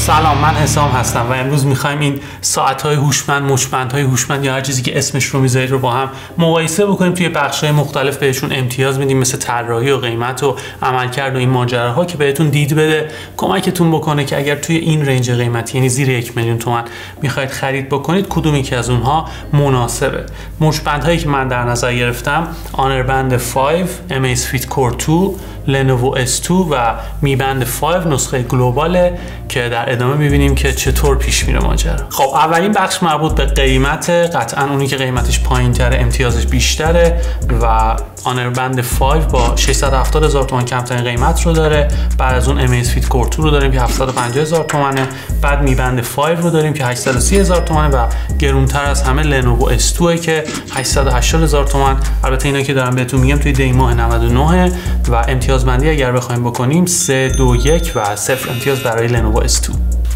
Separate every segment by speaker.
Speaker 1: سلام، من حسام هستم و امروز میخوایم این ساعت‌های هوشمند، مچبندهای هوشمند یا هر چیزی که اسمش رو میذارید رو با هم مقایسه بکنیم. توی بخش‌های مختلف بهشون امتیاز میدیم، مثل طراحی و قیمت و عملکرد و این ماجراها، که بهتون دید بده، کمکتون بکنه که اگر توی این رنج قیمتی، یعنی زیر 1 میلیون تومان میخواید خرید بکنید، کدومی که از اونها مناسبه. مچبندهایی که من در نظر گرفتم آنربند 5، Amazfit Core 2، لنوو S2 و می بند 5 نسخه گلوباله که در ادامه میبینیم که چطور پیش میره ماجرا. خب اولین بخش مربوط به قیمت، قطعا اونی که قیمتش پایین تره امتیازش بیشتره و آنربند 5 با 670,000 تومان کمترین قیمت رو داره. بعد از اون Amazfit Core 2 رو داریم که 750,000 تومانه. بعد می بند 5 رو داریم که 830,000 تومانه و گرونتر از همه لنوو S2 که 880,000 تومان. البته اینا که دارم بهتون میگم توی دی ماه 99 و امتیازبندی اگر بخوایم بکنیم 3، 2، 1 و 0 امتیاز برای لنوو S2.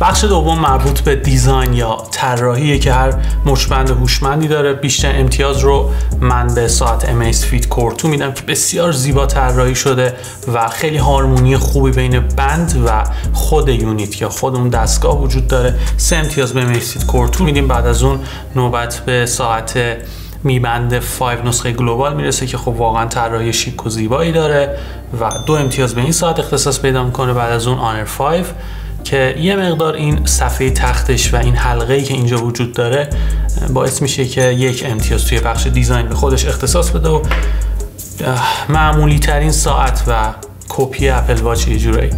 Speaker 1: بخش دوم مربوط به دیزاین یا طراحیه که هر مچبند هوشمندی داره. بیشتر امتیاز رو من به ساعت Amazfit Core 2 میدم که بسیار زیبا طراحی شده و خیلی هارمونی خوبی بین بند و خود یونیت یا خود اون دستگاه وجود داره. 3 امتیاز به Amazfit Core 2 میدیم. بعد از اون نوبت به ساعت می بند 5 نسخه گلوبال میرسه که خب واقعا طراحی شیک و زیبایی داره و 2 امتیاز به این ساعت اختصاص پیدا میکنه. بعد از اون آنر 5 که یه مقدار این صفحه تختش و این حلقه‌ای که اینجا وجود داره باعث میشه که 1 امتیاز توی بخش دیزاین به خودش اختصاص بده و معمولی ترین ساعت و کپی اپل واچ یه جورایی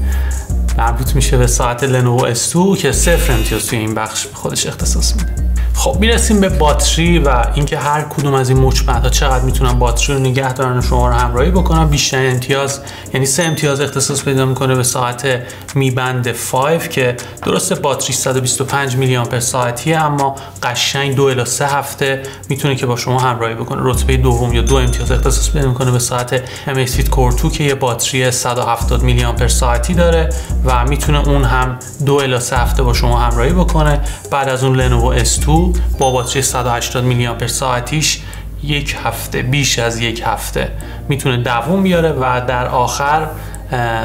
Speaker 1: مربوط میشه به ساعت لنوو S2 که 0 امتیاز توی این بخش به خودش اختصاص میده. خب میرسیم به باتری و اینکه هر کدوم از این مچبندها چقدر میتونن باتری رو نگه دارن و شما رو همراهی بکنن. بیشتر امتیاز یعنی 3 امتیاز اختصاص پیدا میکنه به ساعت می بند 5 که درسته باتری 125 میلی آمپر ساعتیه، اما قشنگ 2 الی 3 هفته میتونه که با شما همراهی بکنه. رتبه دوم یا 2 امتیاز اختصاص پیدا میکنه به ساعت Amazfit Core 2 که یه باتری 170 میلی آمپر ساعتی داره و میتونه اون هم 2 الی 3 هفته با شما همراهی بکنه. بعد از اون لنوو S2 با باتری 180 میلی آمپر ساعتیش 1 هفته، بیش از 1 هفته میتونه دووم بیاره. و در آخر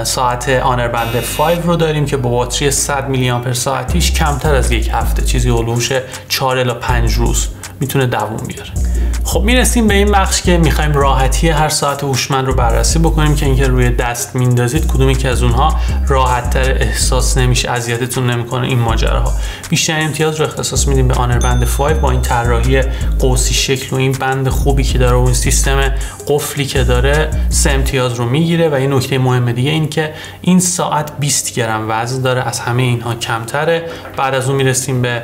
Speaker 1: ساعت آنربند 5 رو داریم که با باتری 100 میلی آمپر ساعتیش کمتر از 1 هفته، چیزی هولوش 4 الی 5 روز میتونه دووم بیاره. خب میرسیم به این بخش که میخوایم راحتی هر ساعت هوشمند رو بررسی بکنیم که اینکه روی دست میندازید کدومی که از اونها راحت تر احساس نمیشه، اذیتتون نمیکنه این ماجراها. بیشتر امتیاز رو اختصاص میدیم به آنربند 5 با این طراحی قوسی شکل و این بند خوبی که داره و این سیستم قفلی که داره 3 امتیاز رو میگیره. و یه نکته مهم دیگه این که این ساعت 20 گرم وزن داره، از همه اینها کمتره. بعد از اون میرسیم به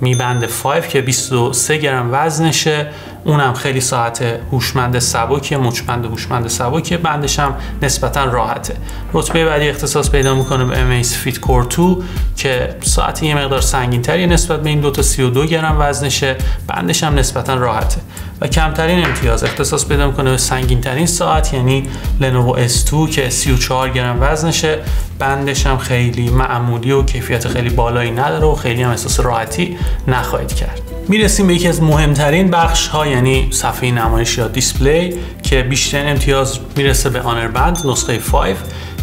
Speaker 1: می بند 5 که 23 گرم وزنشه، اونم خیلی ساعت هوشمند سبکه، مچبند هوشمند سبکه، بندش هم نسبتا راحته. رتبه بعدی اختصاص پیدا میکنه به Amazfit Core 2 که ساعت یه مقدار سنگین‌تری نسبت به این دوتا، 32 گرم وزنشه، بندش هم نسبتا راحته. و کمترین امتیاز اختصاص پیدا میکنه به سنگین‌ترین ساعت یعنی لنوو S2 که 34 گرم وزنشه، بندش هم خیلی معمولی و کیفیت خیلی بالایی نداره و خیلی هم احساس راحتی نخواهید کرد. میرسیم به یکی از مهمترین بخش ها یعنی صفحه نمایش یا دیسپلی که بیشتر امتیاز میرسه به آنربند نسخه 5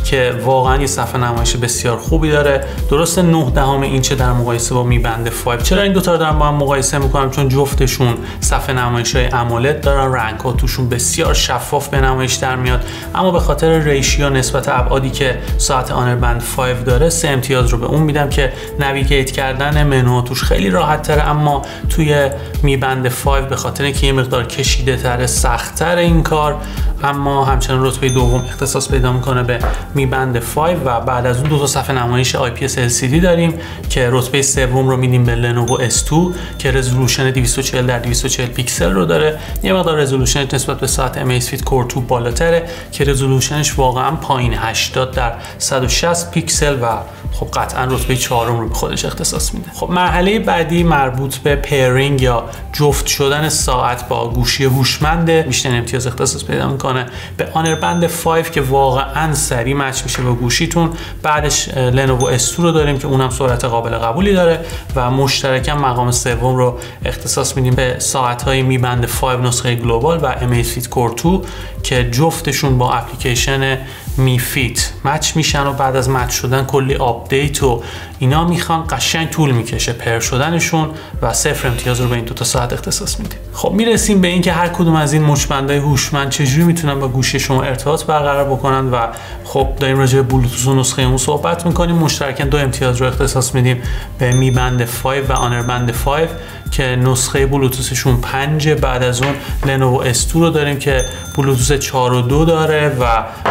Speaker 1: که واقعا یه صفحه نمایش بسیار خوبی داره. درسته 9 اینچه در مقایسه با می بند 5. چرا این دوتا رو دارم با هم مقایسه میکنم؟ چون جفتشون صفحه نمایش های امولد دارن، رنگ ها توشون بسیار شفاف به نمایش در میاد، اما به خاطر ریشیو نسبت ابعادی که ساعت آنربند 5 داره 3 امتیاز رو به اون میدم که نویگیت کردن منو توش خیلی راحت تره. اما توی می بند 5 به خاطر اینکه یه مقدار کشیده تره، سخت تر این کار، اما همچنان رتبه دوم اختصاص پیدا میکنه به می بند 5 و بعد از اون دو تا صفحه نمایش IPS LCD داریم که رتبه سوم رو میدیم به لنوو S2 که رزولوشن 240 در 240 پیکسل رو داره. یه مقدار رزولوشنش نسبت به ساعت Amazfit Core 2 بالاتره که رزولوشنش واقعا پایین، 80 در 160 پیکسل و خب قطعا رتبه چهارم رو به خودش اختصاص میده. خب مرحله بعدی مربوط به پیرینگ یا جفت شدن ساعت با گوشی هوشمند. بیشتر امتیاز اختصاص پیدا میکنه به آنربند 5 که واقعا سریع مچ میشه با گوشیتون. بعدش لنوو S2 رو داریم که اونم سرعت قابل قبولی داره و مشترکاً مقام سوم رو اختصاص میدیم به ساعت‌های می بند 5 نسخه گلوبال و Amazfit Core 2 که جفتشون با اپلیکیشن میفیت مچ میشن و بعد از مچ شدن کلی آپدیت و اینا میخوان، قشنگ طول میکشه پر شدنشون و 0 امتیاز رو به این 2 ساعت اختصاص میدیم. خب میرسیم به این که هر کدوم از این مچبندهای هوشمند چجوری میتونن با گوشی شما ارتباط برقرار بکنن و خب داریم راجع به بلوتوث و نسخه اون صحبت میکنیم. مشترکاً 2 امتیاز رو اختصاص میدیم به می بند 5 و آنر بند 5 که نسخه بلوتوثشون 5. بعد از اون لنوو S2 رو داریم که بلوتوث 4.2 داره و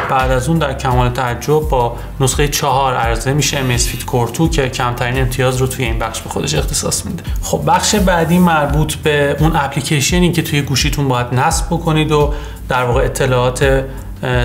Speaker 1: بعد از اون در کمال تعجب با نسخه 4 عرضه میشه Amazfit Core 2 که کمترین امتیاز رو توی این بخش به خودش اختصاص میده. خب بخش بعدی مربوط به اون اپلیکیشنی که توی گوشیتون باید نصب بکنید و در واقع اطلاعات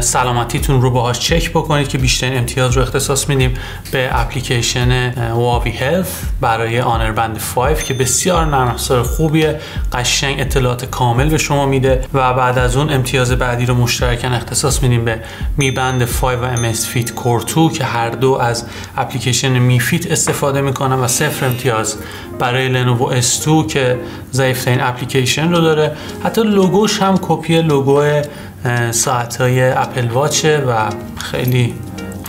Speaker 1: سلامتیتون رو باهاش چک بکنید که بیشترین امتیاز رو اختصاص میدیم به اپلیکیشن واوی هلث برای آنر بند 5 که بسیار نرم افزار خوبیه، قشنگ اطلاعات کامل به شما میده. و بعد از اون امتیاز بعدی رو مشترکاً اختصاص میدیم به می بند 5 و Amazfit Core 2 که هر دو از اپلیکیشن میفیت استفاده میکنن و 0 امتیاز برای لنوو S2 که ضعیف‌ترین اپلیکیشن رو داره. حتی لوگوش هم کپی لوگو ساعت‌های اپل واچه و خیلی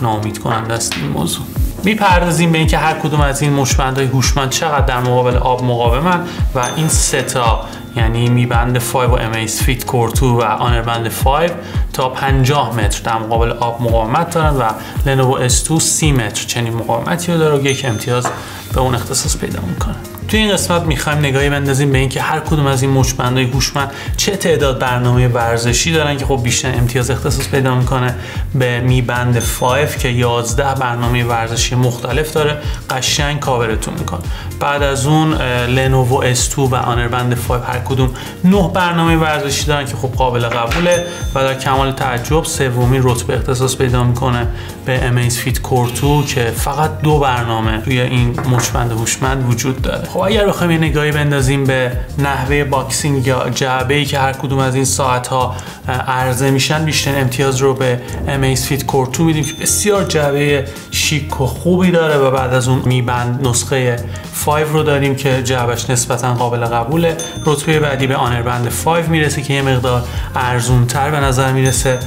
Speaker 1: ناامید کننده است این موضوع. میپردازیم به اینکه هر کدوم از این مچبندهای هوشمند چقدر در مقابل آب مقاومن و این 3 تا یعنی می بند 5 و Amazfit Core 2 و آنر بند 5 تا 50 متر در مقابل آب مقاومت دارن و لنوو S2 30 متر چنین مقاومتی رو داره و 1 امتیاز به اون اختصاص پیدا میکنه. توی این قسمت میخوایم نگاهی بندازیم به اینکه هر کدوم از این مچبندهای هوشمند چه تعداد برنامه ورزشی دارن که خب بیشتر امتیاز اختصاص پیدا میکنه به می بند 5 که 11 برنامه ورزشی مختلف داره، قشنگ کاورتون میکنه. بعد از اون لنوو S2 و آنر بند 5 هر کدوم 9 برنامه ورزشی دارن که خب قابل قبوله و در کمال تعجب سومین رتبه اختصاص پیدا میکنه به Amazfit Core 2 که فقط 2 برنامه توی این مچبند هوشمند وجود داره. خب اگر بخوایم یه نگاهی بندازیم به نحوه باکسینگ یا جعبه‌ای که هر کدوم از این ساعت‌ها عرضه میشن، بیشتر امتیاز رو به Amazfit Core 2 میدیم که بسیار جعبه شیک و خوبی داره و بعد از اون می بند نسخه 5 رو داریم که جعبش نسبتا قابل قبوله. رتبه بعدی به آنر بند 5 میرسه که یه مقدار ارزون‌تر به نظر میرسه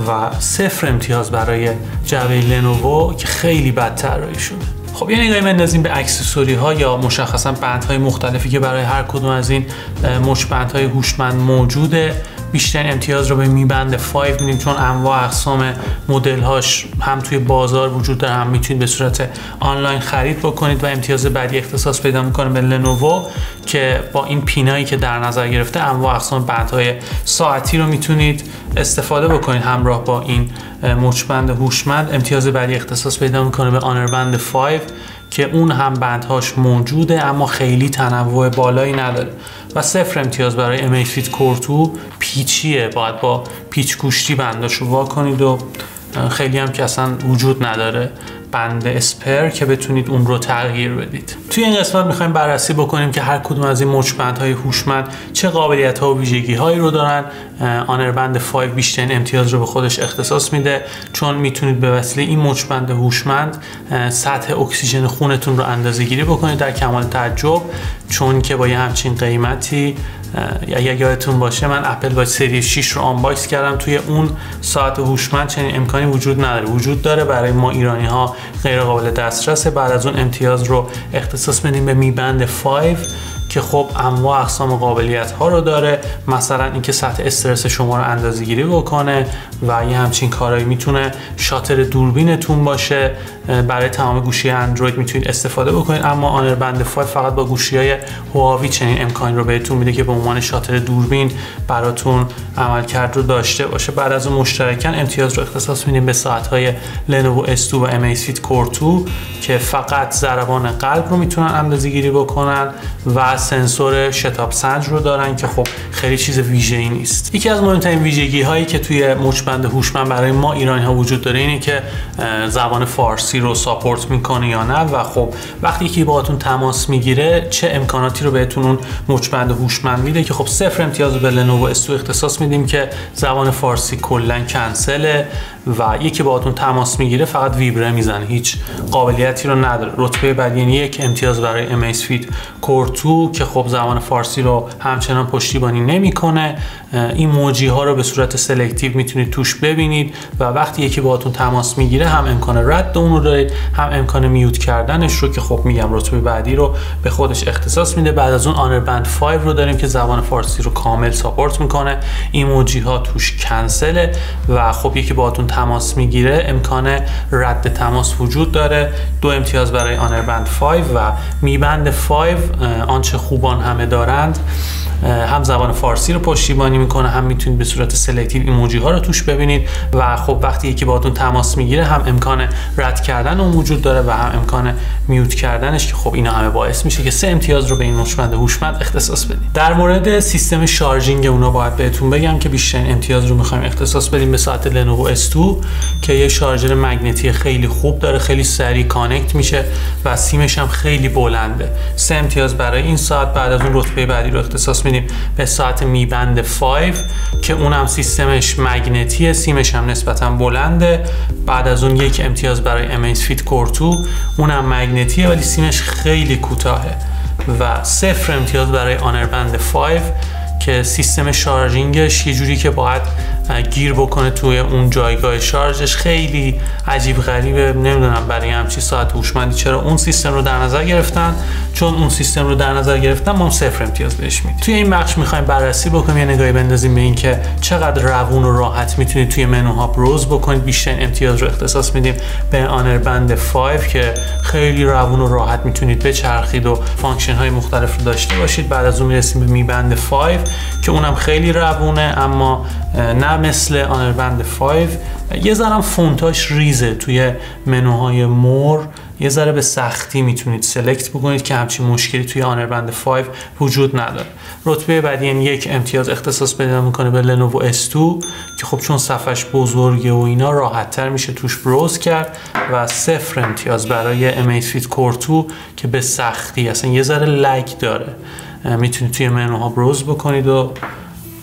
Speaker 1: و 0 امتیاز برای جعبه لنوو که خیلی بد طراحی شده. خب یه نگاهی بندازیم به اکسسوری ها یا مشخصا بندهای مختلفی که برای هر کدوم از این مچبندهای هوشمند موجوده. بیشتر امتیاز رو به می بند 5 میدیم چون انواع اقسام مدل هاش هم توی بازار وجود داره، هم میتونید به صورت آنلاین خرید بکنید و امتیاز بعدی اختصاص پیدا میکنه به لنوو که با این پینایی که در نظر گرفته انواع اقسام بندهای ساعتی رو میتونید استفاده بکنید همراه با این مچبند هوشمند. امتیاز بعدی اختصاص پیدا میکنه به آنر بند 5 که اون هم بندهاش موجوده اما خیلی تنوع بالایی نداره و 0 امتیاز برای Amazfit Core 2 پیچیه، باید با پیچ گوشتی بنداشو وا کنید و خیلی هم که اصلا وجود نداره بند اسپر که بتونید اون رو تغییر بدید. توی این قسمت میخوایم بررسی بکنیم که هر کدوم از این مچبندهای هوشمند چه قابلیت ها و ویژگی هایی رو دارن. آنر بند 5 بیشترین امتیاز رو به خودش اختصاص میده چون میتونید به وسیله این مچبند هوشمند سطح اکسیژن خونتون رو اندازه‌گیری بکنید در کمال تعجب، چون که با یه همچین قیمتی اگه یادتون باشه من اپل واچ سری 6 رو آنباکس کردم، توی اون ساعت هوشمند چنین امکانی وجود نداره. وجود داره برای ما ایرانی ها غیر قابل دسترسه. بعد از اون امتیاز رو اختصاص بدیم به می بند 5 که خب انواع اقسام قابلیت ها رو داره، مثلا اینکه سطح استرس شما رو اندازه‌گیری بکنه و یه همچین کارایی میتونه شاتر دوربینتون باشه. برای تمام گوشی اندروید میتونید استفاده بکنید، اما آنر بند 5 فقط با گوشی‌های هواوی چنین امکانی رو بهتون میده که به عنوان شاتر دوربین براتون عملکرد رو داشته باشه. بعد از اون مشترکاً امتیاز رو اختصاص میدیم به ساعت‌های لنوو S2 و Amazfit Core 2 که فقط ضربان قلب رو میتونن اندازه‌گیری بکنن و سنسور شتاب سنج رو دارن که خب خیلی چیز ویژه‌ای نیست. یکی از مهمترین ویژگی هایی که توی مچبند هوشمند برای ما ایرانی ها وجود داره اینه که زبان فارسی رو ساپورت میکنه یا نه و خب وقتی که باهاتون تماس میگیره چه امکاناتی رو بهتون اون مچبند هوشمند میده که خب 0 امتیاز به لنوو S2 اختصاص میدیم که زبان فارسی کلا کنسله و یکی باهاتون تماس میگیره فقط ویبره میزنه، هیچ قابلیتی رو نداره. رتبه بعد یعنی یک امتیاز برای Amazfit Core 2 که خب زبان فارسی رو همچنان پشتیبانی نمیکنه. ایموجی ها رو به صورت سلکتیو میتونید توش ببینید و وقتی یکی باهاتون تماس میگیره هم امکان رد اون رو دارید، هم امکان میوت کردنش رو که خب میگم رتبه بعدی رو به خودش اختصاص میده. بعد از اون آنربند 5 رو داریم که زبان فارسی رو کامل ساپورت میکنه، ایموجی ها توش کنسله و خب یکی باهاتون تماس میگیره امکان رد تماس وجود داره. 2 امتیاز برای آنربند 5 و میبند 5 آنچه خوبان همه دارند، هم زبان فارسی رو پشتیبانی میکنه، هم میتونید به صورت سلکتیو ایموجی ها رو توش ببینید و خب وقتی یکی باهاتون تماس میگیره هم امکان رد کردن اون وجود داره و هم امکان میوت کردنش که خب اینا همه باعث میشه که 3 امتیاز رو به این مچبند هوشمند اختصاص بدید. در مورد سیستم شارژینگ اونا باید بهتون بگم که بیشترین امتیاز رو میخوایم اختصاص بدیم به ساعت لنوو S2 که یه شارژر مگنتی خیلی خوب داره، خیلی سریع کانکت میشه و سیمش هم خیلی بلنده. 3 امتیاز برای این ساعت. بعد از اون رتبه بعدی رو اختصاص میدیم به ساعت میبند 5 که اونم سیستمش مگنتیه، سیمش هم نسبتا بلنده. بعد از اون 1 امتیاز برای Amazfit Core 2، اونم مگنتیه ولی سیمش خیلی کوتاهه و 0 امتیاز برای آنربند 5 که سیستم شارژینگش یه جوری که باید گیر بکنه توی اون جایگاه شارژش، خیلی عجیب غریبه. نمیدونم برای همچین ساعت هوشمندی چرا اون سیستم رو در نظر گرفتن. چون اون سیستم رو در نظر گرفتن ما هم 0 امتیاز بهش میدیم. توی این بخش میخوایم بررسی بکنیم، یه نگاهی بندازیم به این که چقدر روون و راحت میتونید توی منوها بروز بکنید. بیشترین امتیاز رو اختصاص میدیم به آنربند 5 که خیلی روون و راحت میتونید بچرخید و فانکشن های مختلف رو داشته باشید. بعد از اون میرسیم به میبند 5 که اونم خیلی روونه اما نه مثل آنربند 5. یه ذره فونتاش ریزه، توی منوهای مور یه ذره به سختی میتونید سلکت بکنید که همچین مشکلی توی آنربند 5 وجود نداره. رتبه بعدی این 1 امتیاز اختصاص پیدا میکنه به لنوو S2 که خب چون صفحش بزرگه و اینا راحت تر میشه توش بروز کرد و 0 امتیاز برای Amazfit Core 2 که به سختی اصلا یه ذره لگ داره، میتونید توی منوها بروز بکنید و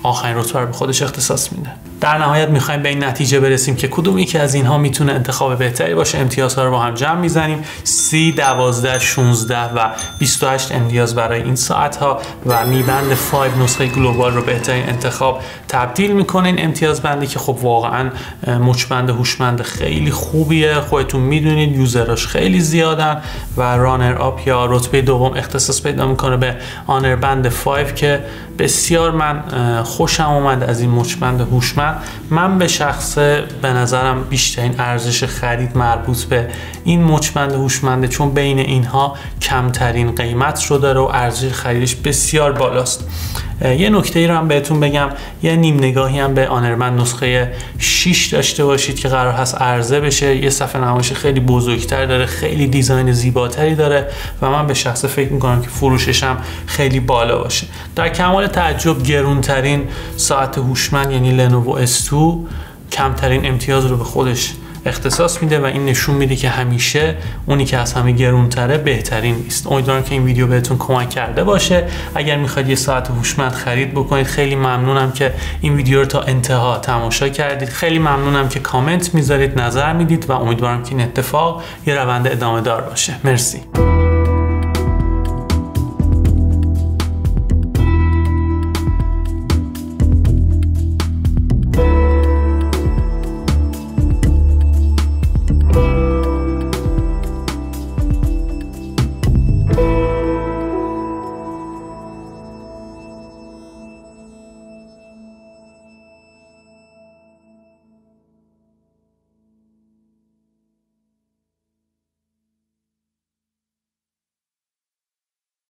Speaker 1: آخرین رتبه رو به خودش اختصاص میده. در نهایت میخوایم به این نتیجه برسیم که کدوم یکی از اینها میتونه انتخاب بهتری باشه. امتیازها رو با هم جمع میزنیم: 30, 12, 16 و 28 امتیاز برای این ساعت ها و میبند 5 نسخه گلوبال رو بهترین انتخاب تبدیل میکنه. این امتیاز بندی که خب واقعا مچبند هوشمند خیلی خوبیه، خودتون میدونید یوزراش خیلی زیادن و رانر آپ یا رتبه دوم اختصاص پیدا میکنه به آنربند 5 که بسیار من خوشم اومد از این مچبند هوشمند. من به شخص به نظرم بیشترین ارزش خرید مربوط به این مچبند هوشمنده چون بین اینها کمترین قیمت رو داره و ارزش خریدش بسیار بالاست. یه نکته ای رو هم بهتون بگم، یه نیم نگاهی هم به آنربند نسخه 6 داشته باشید که قرار هست عرضه بشه. یه صفحه نمایش خیلی بزرگتر داره، خیلی دیزاین زیباتری داره و من به شخص فکر میکنم که فروشش هم خیلی بالا باشه. در کمال تعجب گرونترین ساعت هوشمند یعنی لنوو S2 کمترین امتیاز رو به خودش اختصاص میده و این نشون میده که همیشه اونی که از همه گرونتره بهترین نیست. امیدوارم که این ویدیو بهتون کمک کرده باشه. اگر میخواید یه ساعت هوشمند خرید بکنید خیلی ممنونم که این ویدیو رو تا انتها تماشا کردید. خیلی ممنونم که کامنت میذارید، نظر میدید و امیدوارم که این اتفاق یه روند ادامه دار باشه. مرسی.